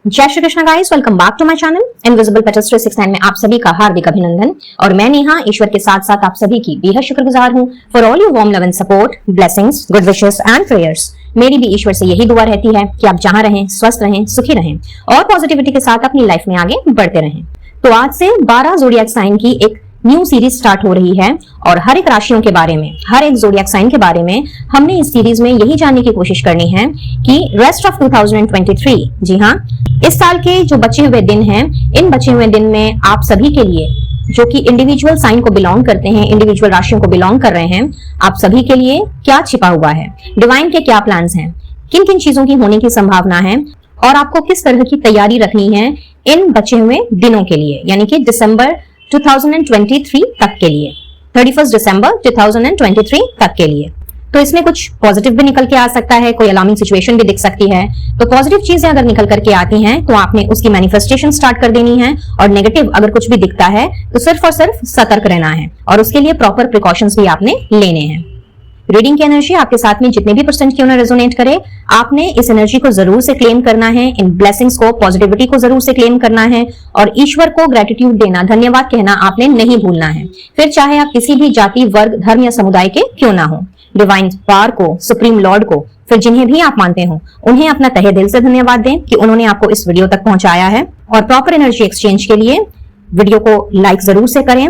जय Shri Krishna guys, welcome back to my channel invisible petals 369 में आप सभी का हार्दिक अभिनंदन। और मैं नेहा ईश्वर के साथ साथ आप सभी की बेहद शुक्रगुजार हूँ for all your warm love and support, blessings, good wishes and prayers. मेरी भी ईश्वर से यही दुआ रहती है कि आप जहां रहें स्वस्थ रहें, सुखी रहें और पॉजिटिविटी के साथ अपनी लाइफ में आगे बढ़ते रहें। तो आज से 12 ज़ोडिएक साइन की एक न्यू सीरीज स्टार्ट हो रही है और हर एक राशियों के बारे में, हर एक ज़ोडिएक साइन के बारे में हमने इस सीरीज में यही जानने की कोशिश करनी है कि रेस्ट ऑफ 2023, जी हाँ, इस साल के जो बचे हुए दिन हैं, इन बचे हुए दिन में आप सभी के लिए जो कि इंडिविजुअल साइन को बिलोंग करते हैं, इंडिविजुअल राशियों को बिलोंग कर रहे हैं, आप सभी के लिए क्या छिपा हुआ है, डिवाइन के क्या प्लान्स हैं, किन किन चीजों की होने की संभावना है और आपको किस तरह की तैयारी रखनी है इन बचे हुए दिनों के लिए, यानी कि दिसंबर 2023 तक के लिए, 31 दिसंबर 2023 तक के लिए। तो इसमें कुछ पॉजिटिव भी निकल के आ सकता है, कोई अलार्मिंग सिचुएशन भी दिख सकती है। तो पॉजिटिव चीजें अगर निकल करके आती हैं तो आपने उसकी मैनिफेस्टेशन स्टार्ट कर देनी है, और नेगेटिव अगर कुछ भी दिखता है तो सिर्फ और सिर्फ सतर्क रहना है और उसके लिए प्रॉपर प्रिकॉशंस भी आपने लेने हैं। रीडिंग की एनर्जी आपके साथ में जितने भी परसेंट क्यों ना रेजोनेट करे, आपने इस एनर्जी को जरूर से क्लेम करना है, इन ब्लेसिंग्स को, पॉजिटिविटी को जरूर से क्लेम करना है और ईश्वर को ग्रेटिट्यूड देना, धन्यवाद कहना आपने नहीं भूलना है। फिर चाहे आप किसी भी जाति, वर्ग, धर्म या समुदाय के क्यों ना हो, डिवाइन पावर को, सुप्रीम लॉर्ड को, फिर जिन्हें भी आप मानते हो उन्हें अपना तहे दिल से धन्यवाद दें कि उन्होंने आपको इस वीडियो तक पहुंचाया है। और प्रॉपर एनर्जी एक्सचेंज के लिए वीडियो को लाइक जरूर से करें।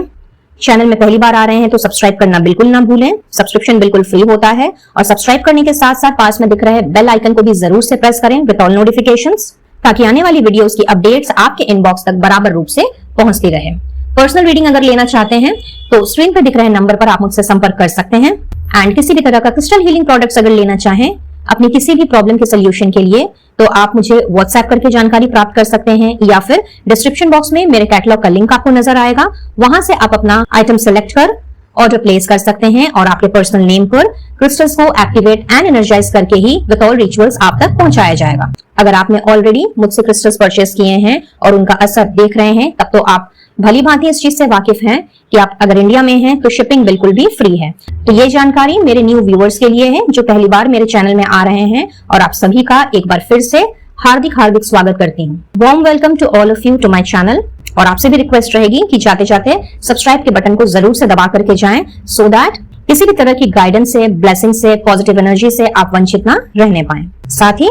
चैनल में पहली बार आ रहे हैं तो सब्सक्राइब करना बिल्कुल ना भूलें, सब्सक्रिप्शन बिल्कुल फ्री होता है। और सब्सक्राइब करने के साथ साथ पास में दिख रहे बेल आइकन को भी जरूर से प्रेस करें विद ऑल नोटिफिकेशंस, ताकि आने वाली वीडियोस की अपडेट्स आपके इनबॉक्स तक बराबर रूप से पहुंचती रहे। पर्सनल रीडिंग अगर लेना चाहते हैं तो स्क्रीन पर दिख रहे नंबर पर आप मुझसे संपर्क कर सकते हैं। एंड किसी भी तरह का क्रिस्टल हीलिंग प्रोडक्ट्स अगर लेना चाहें अपनी किसी भी प्रॉब्लम के सोल्यूशन के लिए, तो आप मुझे व्हाट्सएप करके जानकारी प्राप्त कर सकते हैं, या फिर डिस्क्रिप्शन बॉक्स में मेरे कैटलॉग का लिंक आपको नजर आएगा, वहां से आप अपना आइटम सेलेक्ट कर ऑर्डर प्लेस कर सकते हैं और आपके पर्सनल नेम पर क्रिस्टल्स को एक्टिवेट एंड एनर्जाइज करके ही विद ऑल रिचुअल्स आप तक पहुंचाया जाएगा। अगर आपने ऑलरेडी मुझसे क्रिस्टल्स परचेस किए हैं और उनका असर देख रहे हैं, तब तो आप भली भांति इस चीज से वाकिफ हैं कि आप अगर इंडिया में हैं तो शिपिंग बिल्कुल भी फ्री है। तो ये जानकारी मेरे न्यू व्यूअर्स के लिए है जो पहली बार मेरे चैनल में आ रहे हैं, और आप सभी का एक बार फिर से हार्दिक हार्दिक स्वागत करती हूँ। Warm welcome to all of you to my channel. और आपसे भी रिक्वेस्ट रहेगी कि जाते जाते सब्सक्राइब के बटन को जरूर से दबा करके जाएं, सो दैट किसी भी तरह की गाइडेंस से, ब्लेसिंग से, पॉजिटिव एनर्जी से आप वंचित ना रहने पाए। साथ ही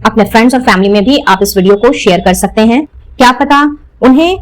अपने फ्रेंड्स और फैमिली में भी आप इस वीडियो को शेयर कर सकते हैं। क्या पता उन्हें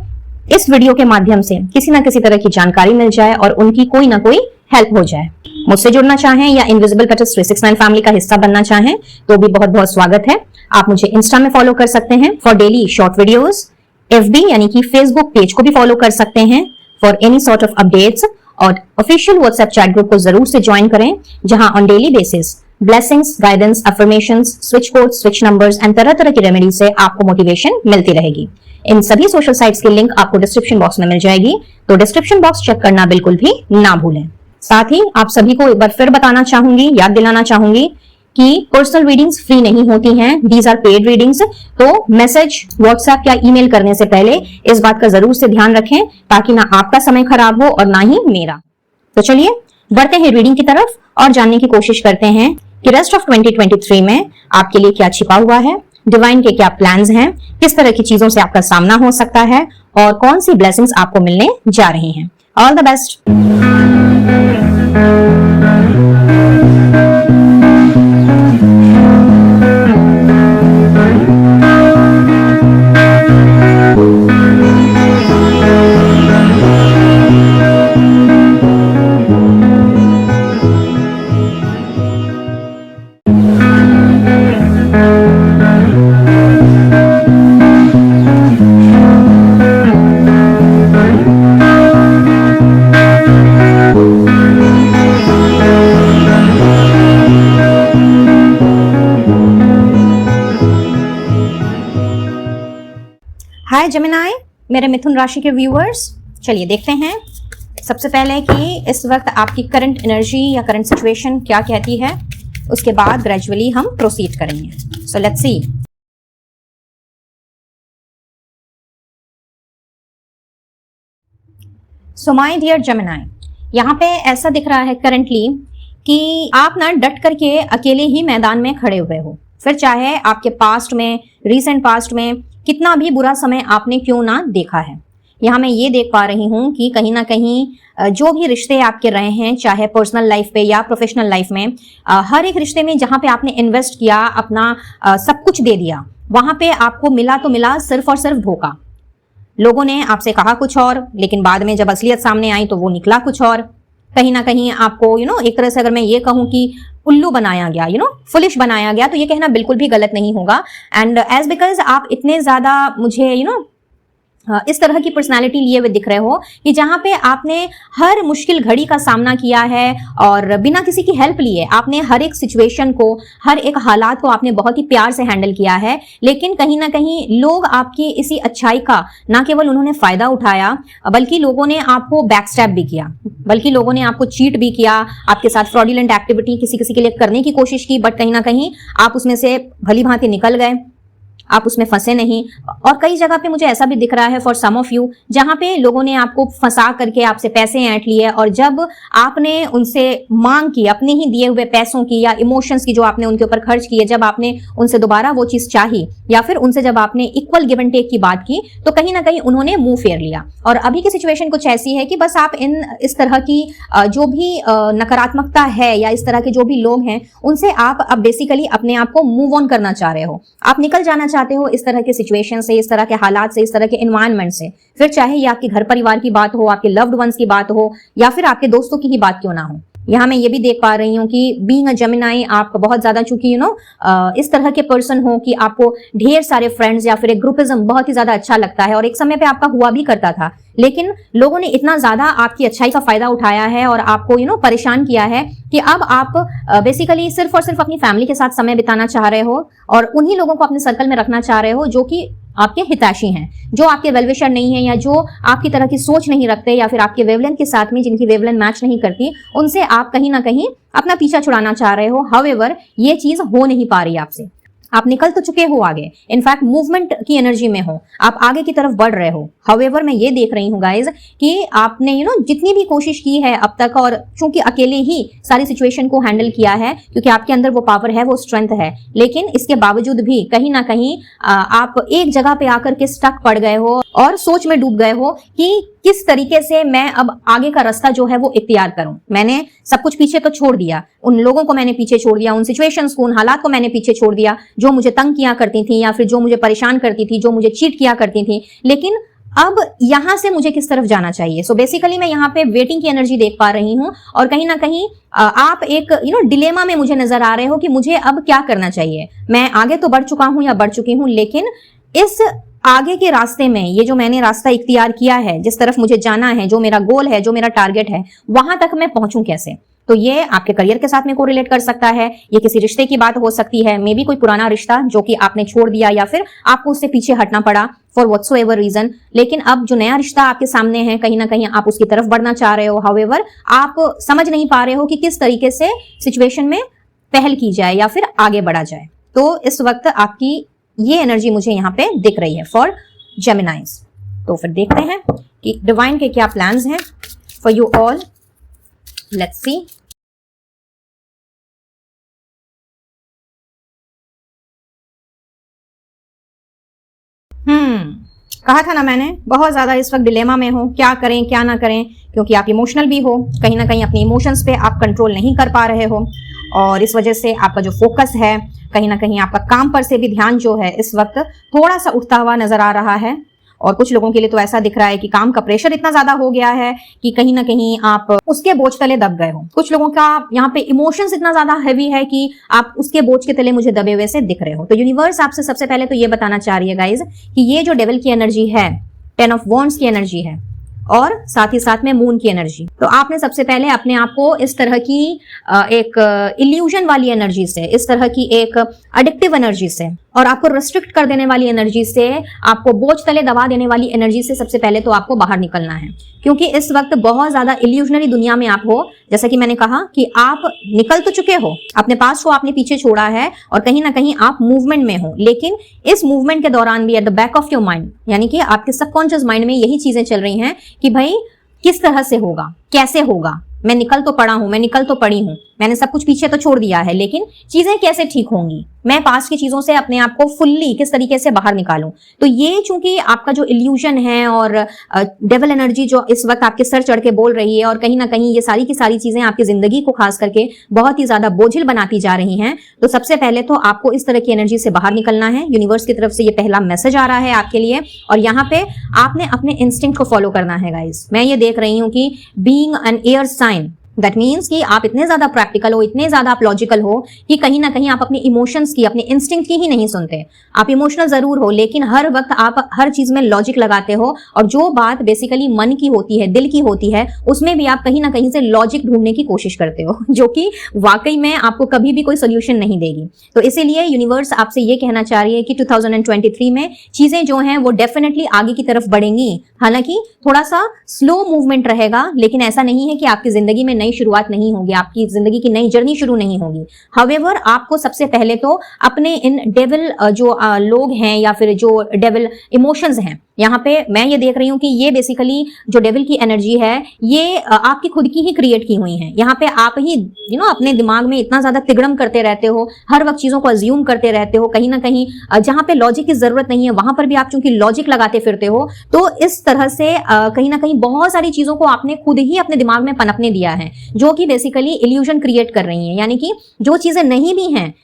इस वीडियो के माध्यम से किसी ना किसी तरह की जानकारी मिल जाए और उनकी कोई ना कोई हेल्प हो जाए। मुझसे जुड़ना चाहें या इनविजिबल पेटल्स 369 फैमिली का हिस्सा बनना चाहें तो भी बहुत बहुत स्वागत है। आप मुझे इंस्टा में फॉलो कर सकते हैं for daily short videos, FB यानी कि फेसबुक पेज को भी फॉलो कर सकते हैं for any sort of updates, और ऑफिशियल व्हाट्सएप चैट ग्रुप को जरूर से ज्वाइन करें, जहां on daily basis blessings, guidance, affirmations, switch codes, switch numbers and तरह तरह की रेमेडी से आपको मोटिवेशन मिलती रहेगी। इन सभी सोशल साइट्स की लिंक आपको डिस्क्रिप्शन बॉक्स में मिल जाएगी, तो डिस्क्रिप्शन बॉक्स चेक करना बिल्कुल भी ना भूलें। साथ ही आप सभी को एक बार फिर बताना चाहूंगी, याद दिलाना चाहूंगी कि पर्सनल रीडिंग्स फ्री नहीं होती हैं, दीज आर पेड रीडिंग्स। तो मैसेज, व्हाट्सएप या ईमेल करने से पहले इस बात का जरूर से ध्यान रखें, ताकि ना आपका समय खराब हो और ना ही मेरा। तो चलिए बढ़ते हैं रीडिंग की तरफ और जानने की कोशिश करते हैं कि रेस्ट ऑफ 2023 में आपके लिए क्या छिपा हुआ है, डिवाइन के क्या प्लान्स हैं, किस तरह की चीजों से आपका सामना हो सकता है और कौन सी ब्लेसिंग्स आपको मिलने जा रही हैं। All the best. Hi Gemini, मेरे मिथुन राशि के व्यूअर्स, चलिए देखते हैं सबसे पहले कि इस वक्त आपकी करंट एनर्जी या करंट सिचुएशन क्या कहती है। उसके बाद ग्रेजुअली हम प्रोसीड करेंगे। So let's see. So my dear Gemini, यहाँ पे ऐसा दिख रहा है करंटली कि आप ना डट करके अकेले ही मैदान में खड़े हुए हो। फिर चाहे आपके पास्ट में, रीसेंट पास्ट में कितना भी बुरा समय आपने क्यों ना देखा है। यहाँ मैं ये देख पा रही हूँ कि कहीं ना कहीं जो भी रिश्ते आपके रहे हैं, चाहे पर्सनल लाइफ पे या प्रोफेशनल लाइफ में, हर एक रिश्ते में जहां पे आपने इन्वेस्ट किया, अपना सब कुछ दे दिया, वहां पे आपको मिला तो मिला सिर्फ और सिर्फ धोखा। लोगों ने आपसे कहा कुछ और, लेकिन बाद में जब असलियत सामने आई तो वो निकला कुछ और। कहीं ना कहीं आपको एक तरह से अगर मैं ये कहूं कि उल्लू बनाया गया, फुलिश बनाया गया, तो ये कहना बिल्कुल भी गलत नहीं होगा। एंड एज बिकॉज आप इतने ज्यादा मुझे इस तरह की पर्सनालिटी लिए हुए दिख रहे हो कि जहां पे आपने हर मुश्किल घड़ी का सामना किया है और बिना किसी की हेल्प लिए आपने हर एक सिचुएशन को, हर एक हालात को आपने बहुत ही प्यार से हैंडल किया है। लेकिन कहीं ना कहीं लोग आपकी इसी अच्छाई का ना केवल उन्होंने फायदा उठाया, बल्कि लोगों ने आपको बैकस्टैब भी किया, बल्कि लोगों ने आपको चीट भी किया, आपके साथ फ्रॉडुलेंट एक्टिविटी किसी किसी के लिए करने की कोशिश की, बट कहीं ना कहीं आप उसमें से भली भांति निकल गए, आप उसमें फंसे नहीं। और कई जगह पे मुझे ऐसा भी दिख रहा है फॉर सम ऑफ यू, जहां पे लोगों ने आपको फंसा करके आपसे पैसे ऐंठ लिए, और जब आपने उनसे मांग की अपने ही दिए हुए पैसों की या इमोशंस की जो आपने उनके ऊपर खर्च किए, जब आपने उनसे दोबारा वो चीज चाही या फिर उनसे जब आपने इक्वल गिव एंड टेक की बात की, तो कहीं ना कहीं उन्होंने मुंह फेर लिया। और अभी की सिचुएशन कुछ ऐसी है कि बस आप इस तरह की जो भी नकारात्मकता है या इस तरह के जो भी लोग हैं, उनसे आप अब बेसिकली अपने आप को मूव ऑन करना चाह रहे हो, आप निकल जाना चाहते हो इस तरह के सिचुएशन से, इस तरह के हालात से, इस तरह के एनवायरनमेंट से। फिर चाहे ये आपके घर परिवार की बात हो, आपके लव्ड वंस की बात हो, या फिर आपके दोस्तों की ही बात क्यों ना हो। यहाँ मैं ये भी देख पा रही हूँ कि बीइंग अ जेमिनी, आप बहुत ज्यादा चूंकि इस तरह के पर्सन हो कि आपको ढेर सारे फ्रेंड्स या फिर एक ग्रुपिज्म बहुत ही ज्यादा अच्छा लगता है, और एक समय पे आपका हुआ भी करता था, लेकिन लोगों ने इतना ज्यादा आपकी अच्छाई का फायदा उठाया है और आपको परेशान किया है कि अब आप बेसिकली सिर्फ और सिर्फ अपनी फैमिली के साथ समय बिताना चाह रहे हो और उन्हीं लोगों को अपने सर्कल में रखना चाह रहे हो जो कि आपके हितैषी हैं, जो आपके वेलविशर नहीं है, या जो आपकी तरह की सोच नहीं रखते, या फिर आपके वेवलेंथ के साथ में जिनकी वेवलेंथ मैच नहीं करती, उनसे आप कहीं ना कहीं अपना पीछा छुड़ाना चाह रहे हो। हाउएवर ये चीज हो नहीं पा रही आपसे, आप निकल तो चुके हो आगे, इनफैक्ट मूवमेंट की एनर्जी में हो, आप आगे की तरफ बढ़ रहे हो। हाउएवर मैं ये देख रही हूँ गाइज कि आपने जितनी भी कोशिश की है अब तक, और चूंकि अकेले ही सारी सिचुएशन को हैंडल किया है, क्योंकि आपके अंदर वो पावर है, वो स्ट्रेंथ है, लेकिन इसके बावजूद भी कहीं ना कहीं आप एक जगह पे आकर के स्टक पड़ गए हो और सोच में डूब गए हो कि किस तरीके से मैं अब आगे का रास्ता जो है वो इख्तियार करूं। मैंने सब कुछ पीछे तो छोड़ दिया, उन लोगों को मैंने पीछे छोड़ दिया, उन सिचुएशंस को, उन हालात को मैंने पीछे छोड़ दिया जो मुझे तंग किया करती थी, या फिर जो मुझे परेशान करती थी, जो मुझे चीट किया करती थी, लेकिन अब यहां से मुझे किस तरफ जाना चाहिए। सो बेसिकली मैं यहाँ पे वेटिंग की एनर्जी देख पा रही हूँ, और कहीं ना कहीं आप एक डिलेमा में मुझे नजर आ रहे हो कि मुझे अब क्या करना चाहिए। मैं आगे तो बढ़ चुका हूं या बढ़ चुकी हूं, लेकिन इस आगे के रास्ते में, ये जो मैंने रास्ता इख्तियार किया है, जिस तरफ मुझे जाना है, जो मेरा गोल है, जो मेरा टारगेट है, वहां तक मैं पहुंचूं कैसे। तो ये आपके करियर के साथ में कोरिलेट कर सकता है, ये किसी रिश्ते की बात हो सकती है, मे बी कोई पुराना रिश्ता जो कि आपने छोड़ दिया या फिर आपको उससे पीछे हटना पड़ा फॉर व्हाटसोएवर रीजन, लेकिन अब जो नया रिश्ता आपके सामने है, कहीं ना कहीं आप उसकी तरफ बढ़ना चाह रहे हो। हाउएवर आप समझ नहीं पा रहे हो कि किस तरीके से सिचुएशन में पहल की जाए या फिर आगे बढ़ा जाए। तो इस वक्त आपकी ये एनर्जी मुझे यहाँ पे दिख रही है फॉर जेमिनाइज। तो फिर देखते हैं कि डिवाइन के क्या प्लान्स हैं for you all. Let's see. कहा था ना मैंने, बहुत ज्यादा इस वक्त डिलेमा में हो, क्या करें क्या ना करें, क्योंकि आप इमोशनल भी हो, कहीं ना कहीं अपने इमोशंस पे आप कंट्रोल नहीं कर पा रहे हो, और इस वजह से आपका जो फोकस है, कहीं ना कहीं आपका काम पर से भी ध्यान जो है इस वक्त थोड़ा सा उठता हुआ नजर आ रहा है। और कुछ लोगों के लिए तो ऐसा दिख रहा है कि काम का प्रेशर इतना ज्यादा हो गया है कि कहीं ना कहीं आप उसके बोझ तले दब गए हो। कुछ लोगों का यहाँ पे इमोशंस इतना ज्यादा हैवी है कि आप उसके बोझ के तले मुझे दबे हुए से दिख रहे हो। तो यूनिवर्स आपसे सबसे पहले तो ये बताना चाह रही है गाइज कि ये जो डेविल की एनर्जी है, 10 ऑफ वॉन्ड्स की एनर्जी है, और साथ ही साथ में मून की एनर्जी, तो आपने सबसे पहले अपने आप को इस तरह की एक इल्यूजन वाली एनर्जी से, इस तरह की एक एडिक्टिव एनर्जी से, और आपको रिस्ट्रिक्ट कर देने वाली एनर्जी से, आपको बोझ तले दबा देने वाली एनर्जी से सबसे पहले तो आपको बाहर निकलना है, क्योंकि इस वक्त बहुत ज्यादा इल्यूजनरी दुनिया में आप हो। जैसा कि मैंने कहा कि आप निकल तो चुके हो, अपने पास को आपने पीछे छोड़ा है, और कहीं ना कहीं आप मूवमेंट में हो, लेकिन इस मूवमेंट के दौरान भी at the back of your mind, यानी कि आपके सबकॉन्शियस माइंड में यही चीजें चल रही हैं कि भाई किस तरह से होगा, कैसे होगा, मैं निकल तो पड़ा हूं, मैं निकल तो पड़ी हूं, मैंने सब कुछ पीछे तो छोड़ दिया है, लेकिन चीजें कैसे ठीक होंगी, मैं पास्ट की चीजों से अपने आप को फुल्ली किस तरीके से बाहर निकालूं। तो ये चूंकि आपका जो इल्यूजन है और डेविल एनर्जी जो इस वक्त आपके सर चढ़ के बोल रही है, और कहीं ना कहीं ये सारी की सारी चीजें आपकी जिंदगी को खास करके बहुत ही ज्यादा बोझिल बनाती जा रही हैं, तो सबसे पहले तो आपको इस तरह की एनर्जी से बाहर निकलना है। यूनिवर्स की तरफ से ये पहला मैसेज आ रहा है आपके लिए, और यहाँ पे आपने अपने इंस्टिंक्ट को फॉलो करना है गाइस। मैं ये देख रही हूं कि being an air sign, that means कि आप इतने ज्यादा प्रैक्टिकल हो, इतने ज्यादा आप लॉजिकल हो कि कहीं ना कहीं आप अपने इमोशंस की, अपने इंस्टिंक्ट की ही नहीं सुनते। आप इमोशनल जरूर हो, लेकिन हर वक्त आप हर चीज में लॉजिक लगाते हो, और जो बात बेसिकली मन की होती है, दिल की होती है, उसमें भी आप कहीं ना कहीं से लॉजिक ढूंढने की कोशिश करते हो, जो कि वाकई में आपको कभी भी कोई सोल्यूशन नहीं देगी। तो इसीलिए यूनिवर्स आपसे ये कहना चाह रही है कि 2023 में चीजें जो हैं वो डेफिनेटली आगे की तरफ बढ़ेंगी। हालांकि थोड़ा सा स्लो मूवमेंट रहेगा, लेकिन ऐसा नहीं है कि आपकी जिंदगी में नई शुरुआत नहीं होगी, आपकी जिंदगी की नई जर्नी शुरू नहीं होगी। हावेवर आपको सबसे पहले तो अपने इन डेविल जो लोग हैं या फिर जो डेविल इमोशंस हैं, यहाँ पे मैं ये देख रही हूँ कि ये बेसिकली जो डेविल की एनर्जी है, ये आपकी खुद की ही क्रिएट की हुई है। यहाँ पे आप ही अपने दिमाग में इतना ज्यादा तिगड़म करते रहते हो, हर वक्त चीजों को अज्यूम करते रहते हो, कहीं ना कहीं जहां पे लॉजिक की जरूरत नहीं है वहां पर भी आप चूंकि लॉजिक लगाते फिरते हो, तो इस तरह से कहीं ना कहीं बहुत सारी चीजों को आपने खुद ही अपने दिमाग में पनपने दिया है, जो कि बेसिकली इल्यूजन क्रिएट कर रही है। यानी कि जो चीजें नहीं भी हैं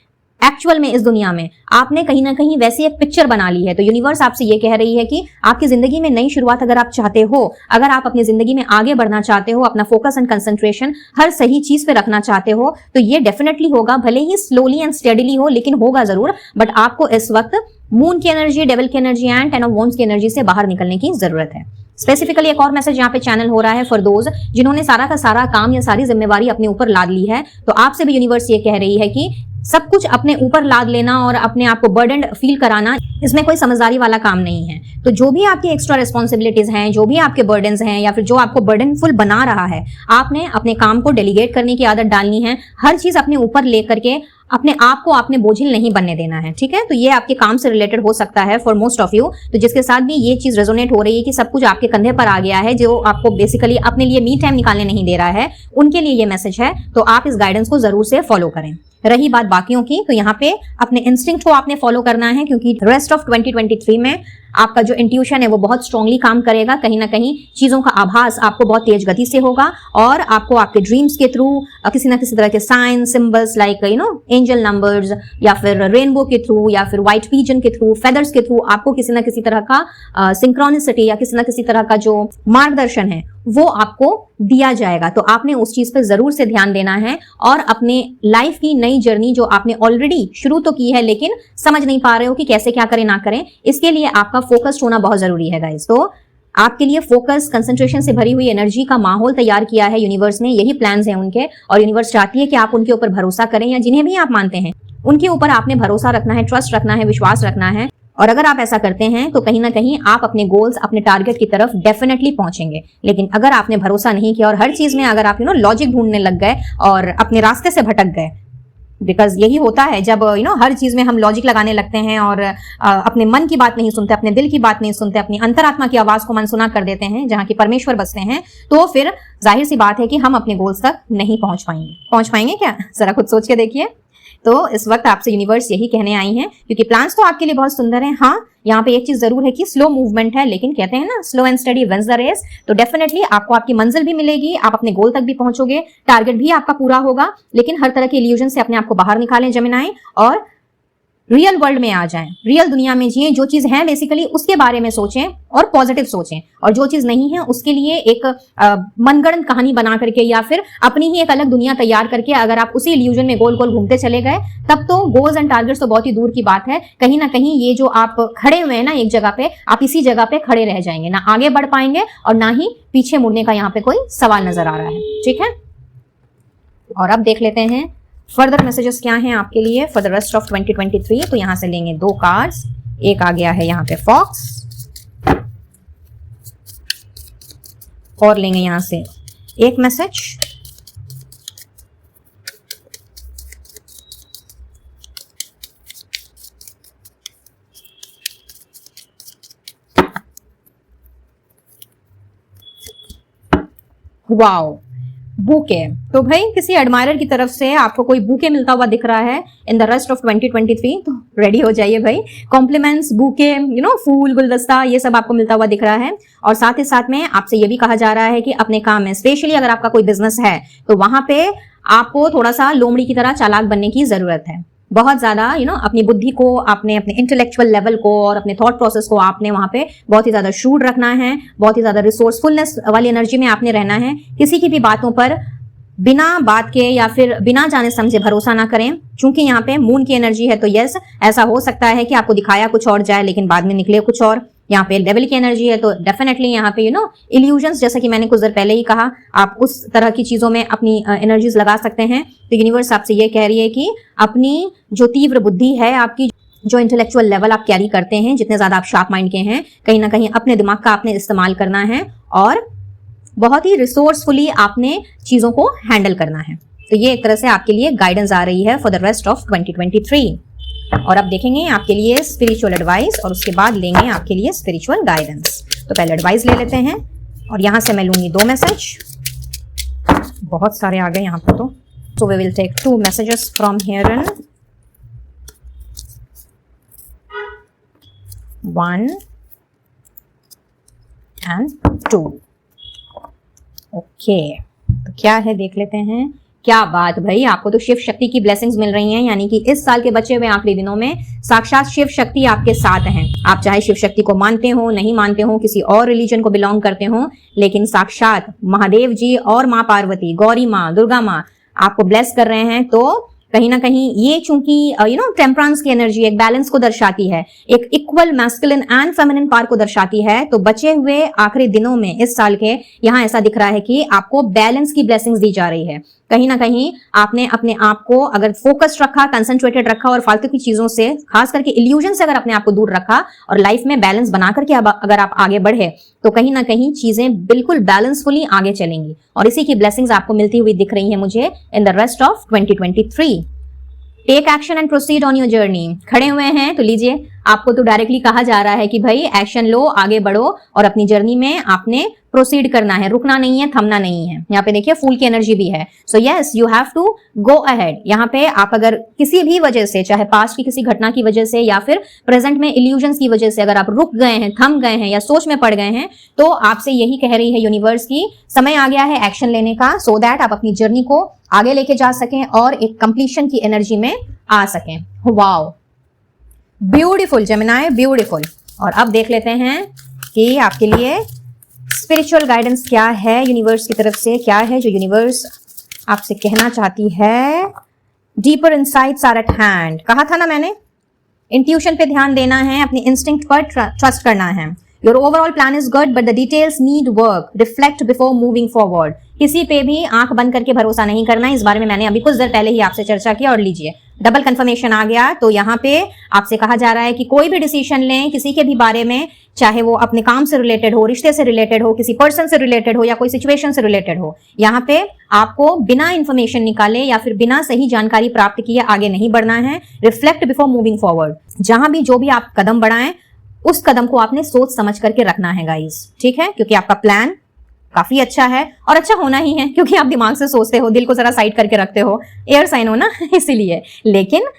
एक्चुअल में इस दुनिया में, आपने कहीं ना कहीं वैसी एक पिक्चर बना ली है। तो यूनिवर्स आपसे ये कह रही है कि आपकी जिंदगी में नई शुरुआत अगर आप चाहते हो, अगर आप अपनी जिंदगी में आगे बढ़ना चाहते हो, अपना फोकस एंड कंसंट्रेशन हर सही चीज पे रखना चाहते हो, तो ये डेफिनेटली होगा, भले ही स्लोली एंड स्टेडीली हो, लेकिन होगा जरूर। बट आपको इस वक्त मून की एनर्जी, डेविल की एनर्जी एंड 10 ऑफ वॉन्ड्स की एनर्जी से बाहर निकलने की जरूरत है। स्पेसिफिकली एक और मैसेज यहाँ पे चैनल हो रहा है फॉर दोज जिन्होंने सारा का सारा काम या सारी जिम्मेवारी अपने ऊपर लाद ली है। तो आपसे भी यूनिवर्स ये कह रही है कि सब कुछ अपने ऊपर लाद लेना और अपने आप को बर्डन फील कराना, इसमें कोई समझदारी वाला काम नहीं है। तो जो भी आपकी एक्स्ट्रा रिस्पॉन्सिबिलिटीज हैं, जो भी आपके बर्डन्स हैं, या फिर जो आपको बर्डनफुल बना रहा है, आपने अपने काम को डेलीगेट करने की आदत डालनी है। हर चीज अपने ऊपर लेकर के अपने आप को आपने बोझिल नहीं बनने देना है, ठीक है। तो ये आपके काम से रिलेटेड हो सकता है फॉर मोस्ट ऑफ यू, तो जिसके साथ भी ये चीज रेजोनेट हो रही है कि सब कुछ आपके कंधे पर आ गया है, जो आपको बेसिकली अपने लिए मी टाइम निकालने नहीं दे रहा है, उनके लिए ये मैसेज है। तो आप इस गाइडेंस को जरूर से फॉलो करें। रही बात बाकियों की, तो यहाँ पे अपने इंस्टिंक्ट को आपने फॉलो करना है, क्योंकि रेस्ट ऑफ 2023 में आपका जो इंट्यूशन है वो बहुत स्ट्रांगली काम करेगा। कहीं ना कहीं चीजों का आभास आपको बहुत तेज गति से होगा, और आपको आपके ड्रीम्स के थ्रू किसी ना किसी तरह के sign symbols like angel numbers, या फिर रेनबो के थ्रू, या फिर व्हाइट पिजन के थ्रू, फेदर्स के थ्रू आपको किसी ना किसी तरह का सिंक्रोनिसिटी या किसी ना किसी तरह का जो मार्गदर्शन है वो आपको दिया जाएगा। तो आपने उस चीज पर जरूर से ध्यान देना है, और अपने लाइफ की नई जर्नी जो आपने ऑलरेडी शुरू तो की है, लेकिन समझ नहीं पा रहे हो कि कैसे क्या करें ना करें, इसके लिए आपका फोकस्ड होना बहुत जरूरी है गाइस। तो आपके लिए फोकस, कंसंट्रेशन से भरी हुई एनर्जी का माहौल तैयार किया है यूनिवर्स ने, यही प्लान्स हैं उनके, और यूनिवर्स चाहती है कि आप उनके ऊपर भरोसा करें, या जिन्हें भी आप मानते हैं उनके ऊपर आपने भरोसा रखना है, ट्रस्ट रखना है, विश्वास रखना है। और अगर आप ऐसा करते हैं तो कहीं ना कहीं आप अपने गोल्स, अपने टारगेट की तरफ डेफिनेटली पहुंचेंगे। लेकिन अगर आपने भरोसा नहीं किया और हर चीज में अगर आप लॉजिक ढूंढने लग गए और अपने रास्ते से भटक गए, बिकॉज यही होता है जब हर चीज में हम लॉजिक लगाने लगते हैं और अपने मन की बात नहीं सुनते, अपने दिल की बात नहीं सुनते, अपनी अंतरात्मा की आवाज को मनसुना कर देते हैं, जहां की परमेश्वर बसते हैं, तो फिर जाहिर सी बात है कि हम अपने गोल्स तक नहीं पहुंच पाएंगे क्या? जरा खुद सोच के देखिए। तो इस वक्त आपसे यूनिवर्स यही कहने आई हैं, क्योंकि प्लान्स तो आपके लिए बहुत सुंदर हैं। हाँ, यहाँ पे एक चीज जरूर है कि स्लो मूवमेंट है, लेकिन कहते हैं ना slow and steady wins the race. तो डेफिनेटली आपको आपकी मंजिल भी मिलेगी, आप अपने गोल तक भी पहुंचोगे, टारगेट भी आपका पूरा होगा। लेकिन हर तरह के इल्यूजन से अपने आप को बाहर निकालें जेमिनी, और रियल वर्ल्ड में आ जाएं, रियल दुनिया में जिए। जो चीज है बेसिकली उसके बारे में सोचें और पॉजिटिव सोचें, और जो चीज नहीं है उसके लिए एक मनगढ़ंत कहानी बना करके या फिर अपनी ही एक अलग दुनिया तैयार करके अगर आप उसी इल्यूजन में गोल गोल घूमते चले गए, तब तो गोल्स एंड टारगेट्स तो बहुत ही दूर की बात है। कहीं ना कहीं ये जो आप खड़े हुए हैं ना एक जगह पे, आप इसी जगह पे खड़े रह जाएंगे, ना आगे बढ़ पाएंगे और ना ही पीछे मुड़ने का यहाँ पे कोई सवाल नजर आ रहा है, ठीक है। और अब देख लेते हैं फर्दर मैसेजेस क्या हैं आपके लिए फॉर द रेस्ट ऑफ 2023। तो यहां से लेंगे 2 कार्ड्स, एक आ गया है यहाँ पे फॉक्स, और लेंगे यहां से एक मैसेज, वाओ, बुके। तो भाई किसी एडमायरर की तरफ से आपको कोई बुके मिलता हुआ दिख रहा है इन द रेस्ट ऑफ 2023, तो रेडी हो जाइए भाई। कॉम्प्लीमेंट्स, बुके, फूल, गुलदस्ता, ये सब आपको मिलता हुआ दिख रहा है। और साथ ही साथ में आपसे ये भी कहा जा रहा है कि अपने काम में, स्पेशली अगर आपका कोई बिजनेस है, तो वहां पे आपको थोड़ा सा लोमड़ी की तरह चालाक बनने की जरूरत है। बहुत ज्यादा अपनी बुद्धि को, आपने अपने इंटेलेक्चुअल लेवल को और अपने थॉट प्रोसेस को आपने वहां पे बहुत ही ज्यादा शूड रखना है, बहुत ही ज्यादा रिसोर्सफुलनेस वाली एनर्जी में आपने रहना है। किसी की भी बातों पर बिना बात के या फिर बिना जाने समझे भरोसा ना करें, क्योंकि यहाँ पे मून की एनर्जी है। तो यस, ऐसा हो सकता है कि आपको दिखाया कुछ और जाए लेकिन बाद में निकले कुछ और। यहाँ पे डेविल की एनर्जी है, तो डेफिनेटली यहाँ पे इल्यूजन्स, जैसा कि मैंने कुछ देर पहले ही कहा, आप उस तरह की चीजों में अपनी एनर्जीज लगा सकते हैं। तो यूनिवर्स आपसे ये कह रही है कि अपनी जो तीव्र बुद्धि है, आपकी जो इंटेलेक्चुअल लेवल आप कैरी करते हैं, जितने ज्यादा आप शार्प माइंड के हैं, कहीं ना कहीं अपने दिमाग का आपने इस्तेमाल करना है और बहुत ही रिसोर्सफुली आपने चीजों को हैंडल करना है। तो ये एक तरह से आपके लिए गाइडेंस आ रही है फॉर द रेस्ट ऑफ 2023। और अब देखेंगे आपके लिए स्पिरिचुअल एडवाइस और उसके बाद लेंगे आपके लिए स्पिरिचुअल गाइडेंस। तो पहले एडवाइस ले लेते हैं और यहां से मैं लूंगी 2 मैसेज। बहुत सारे आ गए यहाँ पर, तो so we will take 2 messages from here in. 1 and 2। Okay, तो क्या है देख लेते हैं। क्या बात भाई, आपको तो शिव शक्ति की ब्लेसिंग्स मिल रही हैं, यानी कि इस साल के बचे हुए आखिरी दिनों में साक्षात शिव शक्ति आपके साथ हैं। आप चाहे शिव शक्ति को मानते हो, नहीं मानते हो, किसी और रिलीजन को बिलोंग करते हो, लेकिन साक्षात महादेव जी और माँ पार्वती, गौरी माँ, दुर्गा माँ आपको ब्लेस कर रहे हैं। तो कहीं ना कहीं ये चूंकि टेम्परेंस की एनर्जी एक बैलेंस को दर्शाती है, एक equal masculine and feminine power को दर्शाती है। तो बचे हुए आखिरी दिनों में इस साल के यहाँ ऐसा दिख रहा है कि आपको बैलेंस की ब्लेसिंग्स दी जा रही है। कहीं ना कहीं आपने अपने आप को अगर फोकस्ड रखा, कंसंट्रेटेड रखा और फालतू की चीजों से, खास करके इल्यूजन से अगर अपने आप को दूर रखा और लाइफ में बैलेंस बना करके अगर आप आगे बढ़े, तो कहीं ना कहीं चीजें बिल्कुल बैलेंसफुली आगे चलेंगी। और इसी की ब्लेसिंग्स आपको मिलती हुई दिख रही है मुझे in the rest of 2023। Take action and proceed on your journey. खड़े हुए हैं तो लीजिए, आपको तो डायरेक्टली कहा जा रहा है कि भाई एक्शन लो, आगे बढ़ो और अपनी जर्नी में आपने प्रोसीड करना है, रुकना नहीं है, थमना नहीं है। यहाँ पे देखिए फूल की एनर्जी भी है। So yes, you have to go ahead. यहाँ पे आप अगर किसी भी वजह से, चाहे पास्ट की किसी घटना की वजह से या फिर प्रेजेंट में इल्यूजन्स की वजह से अगर आप रुक गए हैं, थम गए हैं या सोच में पड़ गए हैं, तो आपसे यही कह रही है यूनिवर्स की समय आ गया है एक्शन लेने का, सो दैट आप अपनी जर्नी को आगे लेके जा सकें और एक कंप्लीशन की एनर्जी में आ सकें। Wow, beautiful Gemini, beautiful. और अब देख लेते हैं कि आपके लिए स्पिरिचुअल गाइडेंस क्या है यूनिवर्स की तरफ से, क्या है जो यूनिवर्स आपसे कहना चाहती है। Deeper insights are at hand. कहा था ना मैंने, इंट्यूशन पे ध्यान देना है, अपने इंस्टिंक्ट पर ट्रस्ट करना है। Your overall plan is good but the details need work, reflect before moving forward. किसी पे भी आंख बंद करके भरोसा नहीं करना। इस बारे में मैंने अभी कुछ देर पहले ही आपसे चर्चा की और लीजिए डबल कंफर्मेशन आ गया। तो यहाँ पे आपसे कहा जा रहा है कि कोई भी डिसीजन लें किसी के भी बारे में, चाहे वो अपने काम से रिलेटेड हो, रिश्ते से रिलेटेड हो, किसी पर्सन से रिलेटेड हो या कोई सिचुएशन से रिलेटेड हो, यहाँ पे आपको बिना इंफॉर्मेशन निकाले या फिर बिना सही जानकारी प्राप्त किए आगे नहीं बढ़ना है। Reflect before moving forward. जहां भी जो भी आप कदम बढ़ाएं, उस कदम को आपने सोच समझ करके रखना है गाइस, ठीक है, क्योंकि आपका प्लान काफी अच्छा है और अच्छा होना ही है, क्योंकि आप दिमाग से सोचते हो, दिल को जरा साइड करके रखते हो, एयर साइन हो ना इसीलिए। लेकिन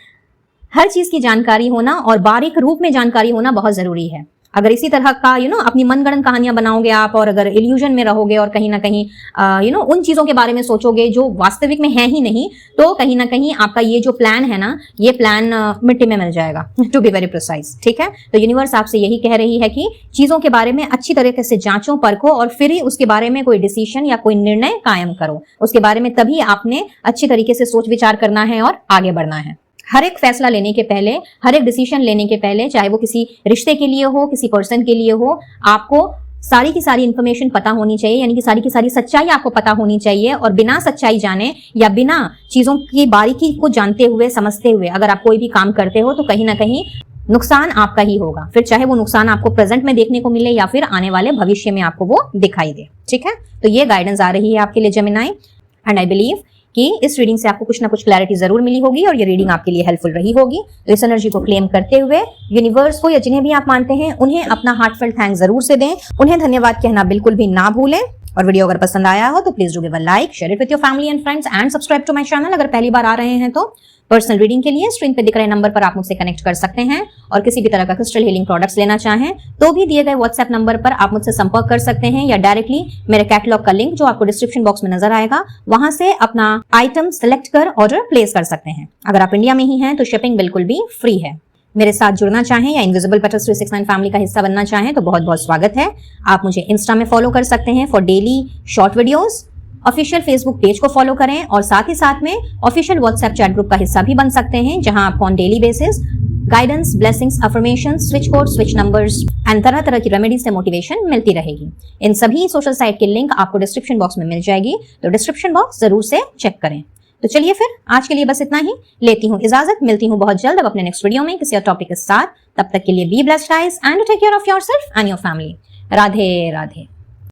हर चीज की जानकारी होना और बारीक रूप में जानकारी होना बहुत जरूरी है। अगर इसी तरह का अपनी मनगढ़ंत कहानियां बनाओगे आप और अगर इल्यूजन में रहोगे और कहीं ना कहीं उन चीजों के बारे में सोचोगे जो वास्तविक में है ही नहीं, तो कहीं ना कहीं आपका ये जो प्लान है ना, ये प्लान मिट्टी में मिल जाएगा, टू बी वेरी प्रिसाइज, ठीक है। तो यूनिवर्स आपसे यही कह रही है कि चीजों के बारे में अच्छी तरीके से जांचो, परखो और फिर ही उसके बारे में कोई डिसीजन या कोई निर्णय कायम करो। उसके बारे में तभी आपने अच्छी तरीके से सोच विचार करना है और आगे बढ़ना है। हर एक फैसला लेने के पहले, हर एक डिसीजन लेने के पहले, चाहे वो किसी रिश्ते के लिए हो, किसी पर्सन के लिए हो, आपको सारी की सारी इंफॉर्मेशन पता होनी चाहिए, यानी कि सारी की सारी सच्चाई आपको पता होनी चाहिए। और बिना सच्चाई जाने या बिना चीजों की बारीकी को जानते हुए, समझते हुए अगर आप कोई भी काम करते हो, तो कहीं ना कहीं नुकसान आपका ही होगा। फिर चाहे वो नुकसान आपको प्रेजेंट में देखने को मिले या फिर आने वाले भविष्य में आपको वो दिखाई दे, ठीक है। तो ये गाइडेंस आ रही है आपके लिए जेमिनाई, एंड आई बिलीव कि इस रीडिंग से आपको कुछ ना कुछ क्लैरिटी जरूर मिली होगी और ये रीडिंग आपके लिए हेल्पफुल रही होगी। तो इस एनर्जी को क्लेम करते हुए यूनिवर्स को या जिन्हें भी आप मानते हैं उन्हें अपना हार्टफेल्ट थैंक्स जरूर से दें, उन्हें धन्यवाद कहना बिल्कुल भी ना भूलें। और वीडियो अगर पसंद आया हो तो please do give a like, share it with your family and friends and subscribe to my channel. अगर पहली बार आ रहे हैं तो पर्सनल रीडिंग के लिए स्क्रीन पे दिख रहे नंबर पर आप मुझसे कनेक्ट कर सकते हैं और किसी भी तरह का क्रिस्टल हीलिंग प्रोडक्ट्स लेना चाहें तो भी दिए गए व्हाट्सएप नंबर पर आप मुझसे संपर्क कर सकते हैं या डायरेक्टली मेरे कैटलॉग का लिंक जो आपको डिस्क्रिप्शन बॉक्स में नजर आएगा वहां से अपना आइटम सिलेक्ट कर ऑर्डर प्लेस कर सकते हैं। अगर आप इंडिया में ही हैं तो शिपिंग बिल्कुल भी फ्री है। मेरे साथ जुड़ना चाहें या इनविजिबल पेटल्स 369 फैमिली का हिस्सा बनना चाहें तो बहुत बहुत स्वागत है। आप मुझे इंस्टा में फॉलो कर सकते हैं for daily short videos. Official Facebook page को फॉलो करें और साथ ही साथ में ऑफिशियल व्हाट्सएप चैट ग्रुप का हिस्सा भी बन सकते हैं जहां आपको on daily basis guidance, blessings, affirmations, switch code, switch numbers and तरह तरह की रेमेडीज से मोटिवेशन मिलती रहेगी। इन सभी सोशल साइट के लिंक आपको डिस्क्रिप्शन बॉक्स में मिल जाएगी तो डिस्क्रिप्शन बॉक्स जरूर से चेक करें। तो चलिए फिर आज के लिए बस इतना ही, लेती हूँ इजाजत। मिलती हूँ बहुत जल्द अब अपने नेक्स्ट वीडियो में किसी और टॉपिक के साथ। तब तक के लिए be blessed guys and take care of yourself and your family. Radhe Radhe.